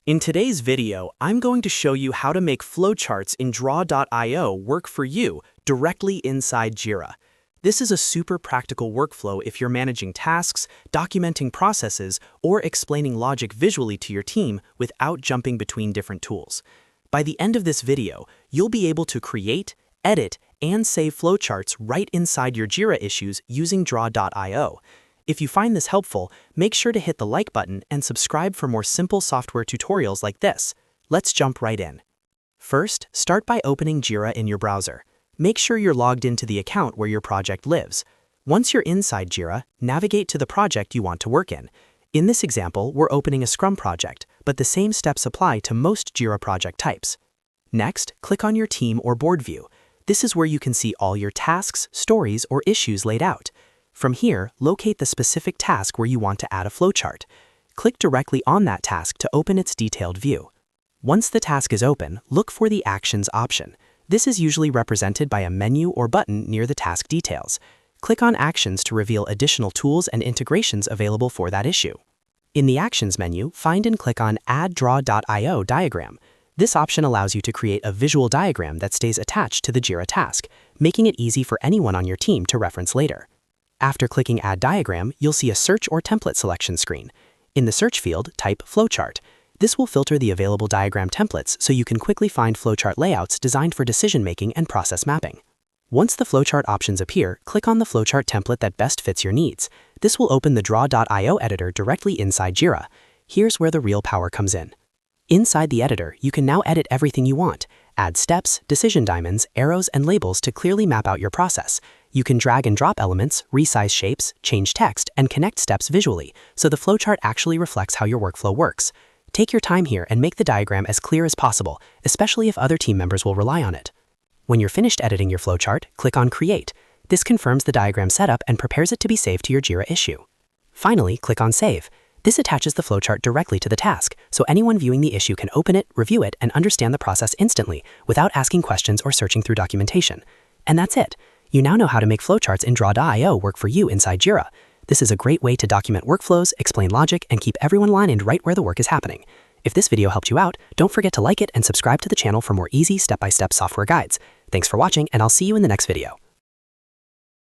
In today's video, I'm going to show you how to make flowcharts in Draw.io work for you directly inside Jira. This is a super practical workflow if you're managing tasks, documenting processes, or explaining logic visually to your team without jumping between different tools. By the end of this video, you'll be able to create, edit, and save flowcharts right inside your Jira issues using Draw.io. If you find this helpful, make sure to hit the like button and subscribe for more simple software tutorials like this. Let's jump right in. First, start by opening Jira in your browser. Make sure you're logged into the account where your project lives. Once you're inside Jira, navigate to the project you want to work in. In this example, we're opening a Scrum project, but the same steps apply to most Jira project types. Next, click on your team or board view. This is where you can see all your tasks, stories, or issues laid out. From here, locate the specific task where you want to add a flowchart. Click directly on that task to open its detailed view. Once the task is open, look for the Actions option. This is usually represented by a menu or button near the task details. Click on Actions to reveal additional tools and integrations available for that issue. In the Actions menu, find and click on Add Draw.io diagram. This option allows you to create a visual diagram that stays attached to the Jira task, making it easy for anyone on your team to reference later. After clicking Add Diagram, you'll see a search or template selection screen. In the search field, type Flowchart. This will filter the available diagram templates so you can quickly find flowchart layouts designed for decision-making and process mapping. Once the flowchart options appear, click on the flowchart template that best fits your needs. This will open the Draw.io editor directly inside Jira. Here's where the real power comes in. Inside the editor, you can now edit everything you want. Add steps, decision diamonds, arrows, and labels to clearly map out your process. You can drag and drop elements, resize shapes, change text, and connect steps visually, so the flowchart actually reflects how your workflow works. Take your time here and make the diagram as clear as possible, especially if other team members will rely on it. When you're finished editing your flowchart, click on Create. This confirms the diagram setup and prepares it to be saved to your Jira issue. Finally, click on Save. This attaches the flowchart directly to the task, so anyone viewing the issue can open it, review it, and understand the process instantly without asking questions or searching through documentation. And that's it. You now know how to make flowcharts in Draw.io work for you inside Jira. This is a great way to document workflows, explain logic, and keep everyone aligned right where the work is happening. If this video helped you out, don't forget to like it and subscribe to the channel for more easy step-by-step software guides. Thanks for watching, and I'll see you in the next video.